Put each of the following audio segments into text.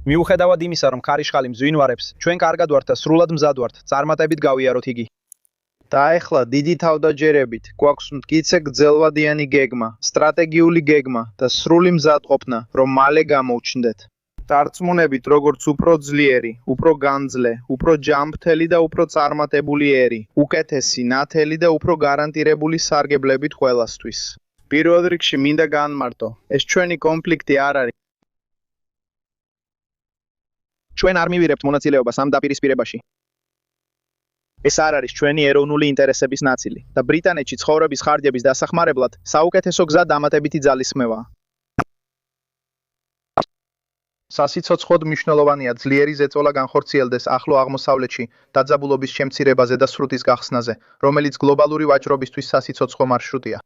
მიუხედავად იმისა, რომ ქარიშხალი მძვინვარებს, ჩვენ კარგად ვართ და სრულად მზად ვართ, წარმატებით გავიაროთ იგი. და ახლა დიდი თავდაჯერებით გვაქვს მტკიცე გრძელვადიანი გეგმა, სტრატეგიული გეგმა და სრული მზადყოფნა, რომ მალე გამოვჩნდეთ. დარწმუნებით, როგორც უფრო ძლიერი, უფრო განძლე, უფრო ჯანმრთელი და უფრო წარმატებული ერი, უკეთესი, ნათელი და უფრო გარანტირებული სარგებლებით ყველასთვის. პირველ რიგში მინდა განმარტო, ეს ჩვენი კონფლიქტი არ არის. ჩვენ არ მივირებთ მონაწილეობას ამ დაპირისპირებაში. ეს არ არის ჩვენი ეროვნული ინტერესების ნაწილი და ბრიტანეთში ცხოვრების ხარჯების დასახმარებლად საუკეთესო გზა დამატებითი ძალისხმევაა. სასიცოცხლოდ მნიშვნელოვანია ძლიერი ზეწოლა განხორციელდეს ახლო აღმოსავლეთში დაძაბულობის შემცირებაზე და სრუტის გახსნაზე, რომელიც გლობალური ვაჭრობისთვის სასიცოცხლო მარშრუტია.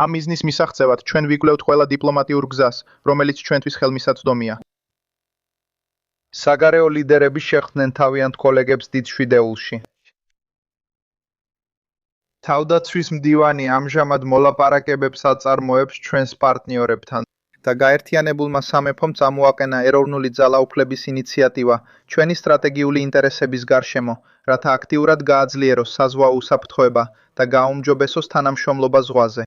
ამ მიზნის მისაღწევად ჩვენ ვიკვლევთ ყველა დიპლომატიურ გზას, რომელიც ჩვენთვის ხელმისაწვდომია. საგარეო ლიდერები შეხვდნენ თავიანთ კოლეგებს დიდ შვიდეულში. თავდაცვის მდივანი ამჟამად მოლაპარაკებებს აწარმოებს ჩვენს პარტნიორებთან და გაერთიანებულმა სამეფომ წამოაყენა ეროვნული ძალაუფლების ინიციატივა ჩვენი სტრატეგიული ინტერესების გარშემო, რათა აქტიურად გააძლიეროს საზღვაო უსაფრთხოება და გააუმჯობესოს თანამშრომლობა ზღვაზე.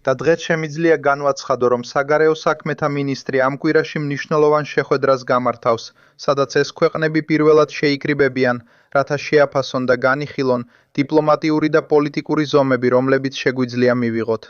და დღეს შემიძლია განვაცხადო, რომ საგარეო საქმეთა მინისტრი ამ კვირაში მნიშვნელოვან შეხვედრას გამართავს, სადაც ეს ქვეყნები პირველად შეიკრიბებიან, რათა შეაფასონ და განიხილონ დიპლომატიური და პოლიტიკური ზომები, რომლებიც შეგვიძლია მივიღოთ.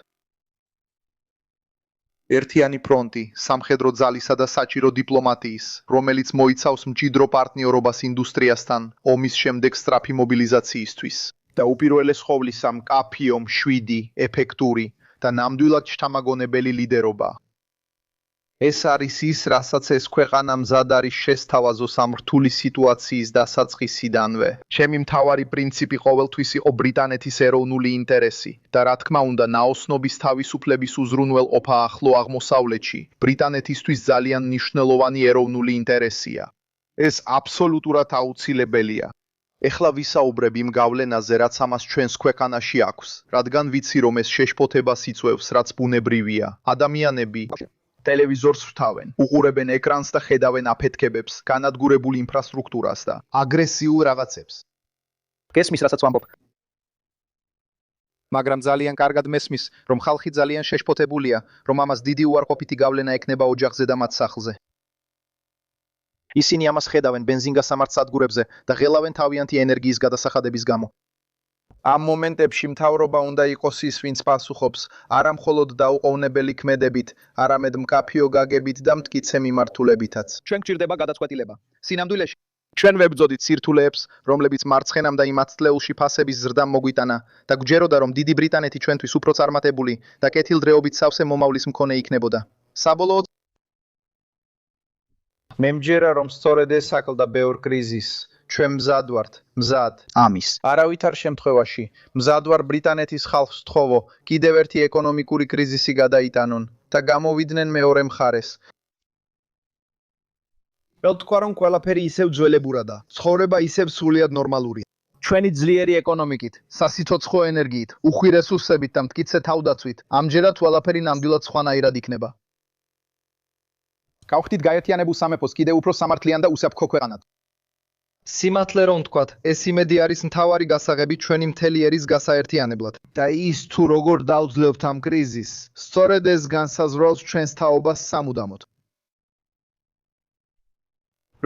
ერთიანი ფრონტი, სამხედრო ძალისა და საჭირო დიპლომატიის, რომელიც მოიცავს მჭიდრო პარტნიორობას ინდუსტრიასთან, ომის შემდეგ სწრაფი მობილიზაციისთვის და უპირველეს ყოვლისა მკაფიო, მშვიდი, ეფექტური და ნამდვილად შთამაგონებელი ლიდერობა. ეს არის ის, რასაც ეს ქვეყანა მზად არის შესთავაზოს ამ რთული სიტუაციის დასაწყისიდანვე. ჩემი მთავარი პრინციპი ყოველთვის იყო ბრიტანეთის ეროვნული ინტერესი და რა თქმა უნდა, ნაოსნობის თავისუფლების უზრუნველყოფა ახლო აღმოსავლეთში ბრიტანეთისთვის ძალიან მნიშვნელოვანი ეროვნული ინტერესია. ეს აბსოლუტურად აუცილებელია. ეხლა ვისაუბრებ იმ გავლენაზე, რაც ამას ჩვენს ქვეყანაში აქვს, რადგან ვიცი, რომ ეს შეშფოთებას იწვევს, რაც ბუნებრივია. ადამიანები ტელევიზორს ვრთავენ, უყურებენ ეკრანს და ხედავენ აფეთქებებს, განადგურებულ ინფრასტრუქტურას და აგრესიულ რაღაცებს. გესმის, რასაც ვამბობ. მაგრამ ძალიან კარგად მესმის, რომ ხალხი ძალიან შეშფოთებულია, რომ ამას დიდი უარყოფითი გავლენა ექნება ოჯახზე და მათ სახლზე. ისინი ამას ხედავენ ბენზინგასამართ სადგურებზე და ღელავენ თავიანთი ენერგიის გადასახადების გამო. ამ მომენტებში მთავრობა უნდა იყოს ის, ვინც პასუხობს არა მხოლოდ დაუყოვნებელი ქმედებით, არამედ მკაფიო გაგებით და მტკიცე მიმართულებითაც. ჩვენ გვჭირდება გადაწყვეტილება. სინამდვილეში ჩვენ ვებრძოდით სირთულეებს, რომლებიც მარცხენამ და იმ 10 წლეულში ფასების ზრდამ მოგვიტანა და გვჯეროდა, რომ დიდი ბრიტანეთი ჩვენთვის უფრო წარმატებული და კეთილდღეობით სავსე მომავლის მქონე იქნებოდა. საბოლოოდ მე მჯერა, რომ სწორედ ეს აკლდა ბევრ კრიზისს. ჩვენ მზად ვართ, მზად ამის. არავითარ შემთხვევაში მზად ვარ ბრიტანეთის ხალხს ვთხოვო, კიდევ ერთი ეკონომიკური კრიზისი გადაიტანონ და გამოვიდნენ მეორე მხარეს. ვთქვა, რომ ყველაფერი ისევ ძველებურადა, ცხოვრება ისევ სრულიად ნორმალურია. ჩვენი ძლიერი ეკონომიკით, სასიცოცხლო ენერგიით, უხვი რესურსებით და მტკიცე თავდაცვით, ამჯერად ყველაფერი ნამდვილად სხვანაირად იქნება. გავხდით გაერთიანებულ სამეფოს კიდევ უფრო სამართლიან და უსაფრთხო ქვეყანად. სიმართლე რომ ვთქვათ, ეს იმედი არის მთავარი გასაღები ჩვენი მთელი ერის გასაერთიანებლად. და ის თუ როგორ დავძლევთ ამ კრიზისს, სწორედ ეს განსაზღვრავს ჩვენს თაობას სამუდამოდ.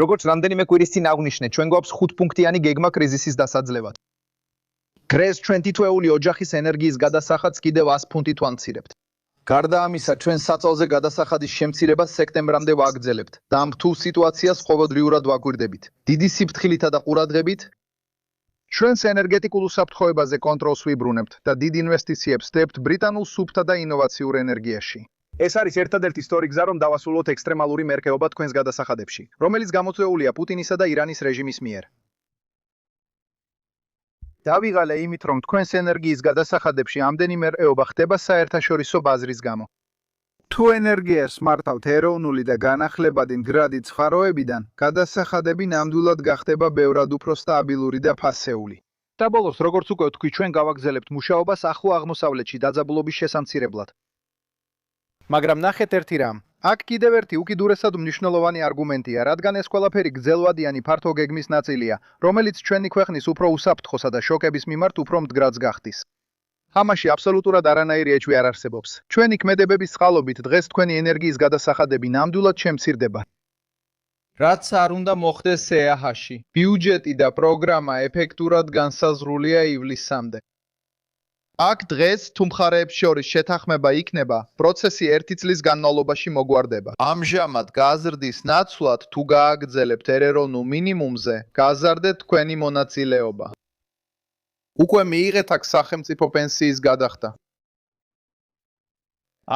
როგორც რამდენიმე კვირის წინ აღვნიშნეთ, ჩვენ გვაქვს 5-პუნქტიანი გეგმა კრიზისის დასაძლევად. დღეს ჩვენ თითოეული ოჯახის ენერგიის გადასახადს კიდევ 100 ფუნტით ვამცირებთ. გარდა ამისა, ჩვენ საწოლზე გადასახადის შემცირებას სექტემბრამდე ვაგრძელებთ და ამ რთულ სიტუაციას ყოველდღიურად ვაგვირდებით. დიდი სიფრთხილითა და ყურადღებით ჩვენს ენერგეტიკულ უსაფრთხოებაზე კონტროლს ვიბრუნებთ და დიდ ინვესტიციებს ვდებთ ბრიტანულ სუფთა და ინოვაციურ ენერგიაში. ეს არის ერთადერთი სწორი გზა, რომ დავასრულოთ ექსტრემალური მერქეობა თქვენს გადასახადებში, რომელიც გამოწვეულია პუტინისა და ირანის რეჟიმის მიერ. დავიღალე იმით, რომ თქვენს ენერგიის გადასახადებში ამდენი მერყეობა ხდება საერთაშორისო ბაზრის გამო. თუ ენერგიას მართავთ ეროვნული და განახლებადი მდგრადი წყაროებიდან, გადასახადები ნამდვილად გახდება ბევრად უფრო სტაბილური და ფასეული. და ბოლოს, როგორც უკვე ვთქვი, ჩვენ გავაგრძელებთ მუშაობას ახლო აღმოსავლეთში დაძაბულობის შესამცირებლად. მაგრამ ნახეთ ერთი რამ, აქ კიდევ ერთი უკიდურესად მნიშვნელოვანი არგუმენტია, რადგან ეს ყველაფერი გრძელვადიანი ფართო გეგმის ნაწილია, რომელიც ჩვენი ქვეყნის უფრო უსაფრთხოსა და შოკების მიმართ უფრო მდგრადს გახდის. ამაში აბსოლუტურად არანაირი ეჭვი არ არსებობს. ჩვენი ქმედებების წყალობით დღეს თქვენი ენერგიის გადასახადები ნამდვილად შემცირდება. რაც არ უნდა მოხდეს EAH-ში. ბიუჯეტი და პროგრამა ეფექტურად განსაზღვრულია ივლისამდე. აქ დღეს თუ მხარეებს შორის შეთანხმება იქნება, პროცესი 1 წლის განმავლობაში მოგვარდება. ამჟამად გაზრდის ნაცვლად თუ გააგრძელებთ ეროვნულ მინიმუმზე, გაზარდეთ თქვენი მონაწილეობა. უკვე მიიღეთ აქ სახელმწიფო პენსიის გადახდა.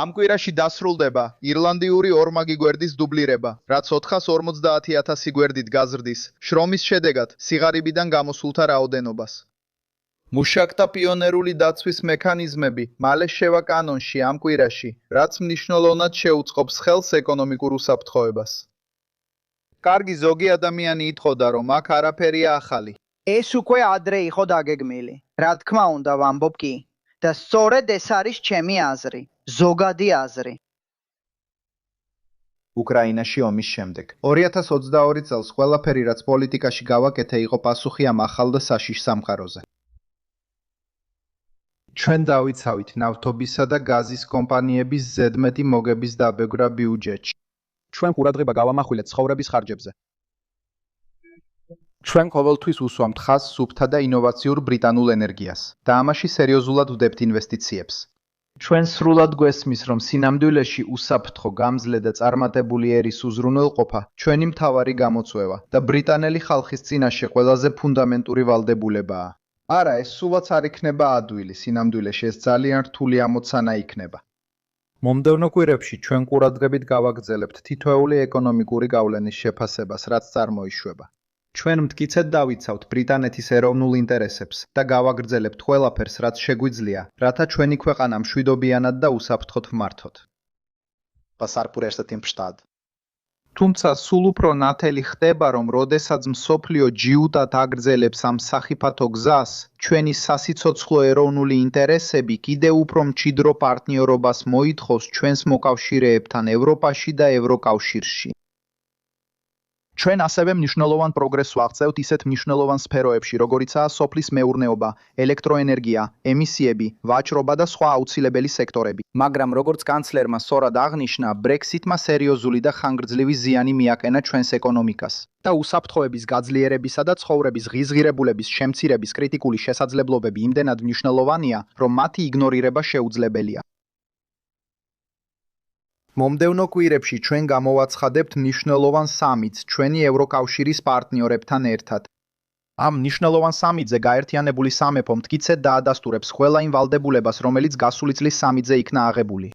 ამ კვირაში დასრულდება ირლანდიური ორმაგი გვერდის დუბლირება, რაც 450,000 გვერდით გაზრდის, შრომის შედეგად სიღარიბიდან გამოსულთა რაოდენობას. მუშაკთა პიონერული დაცვის მექანიზმები მალე შევა კანონში ამ კვირაში, რაც მნიშვნელოვნად შეუწყობს ხელს ეკონომიკურ უსაფრთხოებას. კარგი, ზოგი ადამიანი ითხოვდა, რომ აქ არაფერია ახალი. ეს უკვე ადრე იყო დაგეგმილი. რა თქმა უნდა, ვამბობ კი. და სწორედ ეს არის ჩემი აზრი, ზოგადი აზრი. უკრაინაში ომის შემდეგ 2022 წელს ყველაფერი, რაც პოლიტიკაში გავაკეთე, იყო პასუხი ამ ახალ და საშიშ სამყაროზე. ჩვენ დავიცავით ნავთობისა და გაზის კომპანიების ზედმეტი მოგების დაბეგვრა ბიუჯეტში. ჩვენ ყურადღება გავამახვილეთ ცხოვრების ხარჯებზე. ჩვენ ყოველთვის უსვამთ ხაზს სუფთა და ინოვაციურ ბრიტანულ ენერგიას და ამაში სერიოზულად ვდებთ ინვესტიციებს. ჩვენ სრულად გვესმის, რომ სინამდვილეში უსაფრთხო, გამძლე და წარმატებული ერის უზრუნველყოფა ჩვენი მთავარი გამოწვევა და ბრიტანელი ხალხის წინაშე ყველაზე ფუნდამენტური ვალდებულებაა. არა, ეს სულაც არ იქნება ადვილი, სინამდვილეში ეს ძალიან რთული ამოცანა იქნება. მომდევნო კვირებში ჩვენ ყურადღებით გავაგრძელებთ თითოეული ეკონომიკური გავლენის შეფასებას, რაც წარმოიშვება. ჩვენ მტკიცედ დავიცავთ ბრიტანეთის ეროვნულ ინტერესებს და გავაგრძელებთ ყველაფერს, რაც შეგვიძლია, რათა ჩვენი ქვეყანა მშვიდობიანად და უსაფრთხოდ ვმართოთ. თუმცა სულ უფრო ნათელი ხდება, რომ როდესაც მსოფლიო ჯიუტად აგრძელებს ამ სახიფათო გზას, ჩვენი სასიცოცხლო ეროვნული ინტერესები კიდევ უფრო მჭიდრო პარტნიორობას მოითხოვს ჩვენს მოკავშირეებთან ევროპაში და ევროკავშირში. ჩვენ ასევე მნიშვნელოვან პროგრესს ვაღწევთ ისეთ მნიშვნელოვან სფეროებში, როგორიცაა სოფლის მეურნეობა, ელექტროენერგია, ემისიები, ვაჭრობა და სხვა აუცილებელი სექტორები. მაგრამ როგორც კანცლერმა სწორად აღნიშნა, Brexit-მა სერიოზული და ხანგრძლივი ზიანი მიაყენა ჩვენს ეკონომიკას. და უსაფრთხოების გაძლიერებისა და ცხოვრების ღიზღირებულების შემცირების კრიტიკული შესაძლებლობები იმდენად მნიშვნელოვანია, რომ მათი იგნორირება შეუძლებელია. მომდევნო კვირებში ჩვენ გამოვაცხადებთ მნიშვნელოვან სამიტს ჩვენი ევროკავშირის პარტნიორებთან ერთად. ამ მნიშვნელოვან სამიტზე გაერთიანებული სამეფო მტკიცედ დაადასტურებს ყველა იმ ვალდებულებას, რომელიც გასული წლის სამიტზე იქნა აღებული.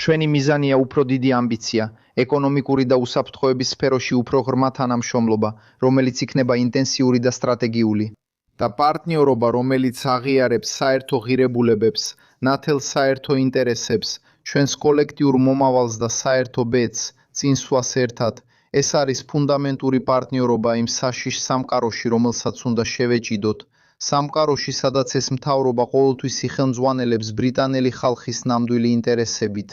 ჩვენი მიზანია უფრო დიდი ამბიცია, ეკონომიკური და უსაფრთხოების სფეროში უფრო ღრმა თანამშრომლობა, რომელიც იქნება ინტენსიური და სტრატეგიული. და პარტნიორობა, რომელიც აღიარებს საერთო ღირებულებებს, ნათელ საერთო ინტერესებს, ჩვენს კოლექტიურ მომავალს და საერთო ბედს, წინსვლას ერთად, ეს არის ფუნდამენტური პარტნიორობა იმ საშიშ სამყაროში, რომელსაც უნდა შევეჭიდოთ, სამყაროში, სადაც ეს მთავრობა ყოველთვის იხელმძღვანელებს ბრიტანელი ხალხის ნამდვილი ინტერესებით.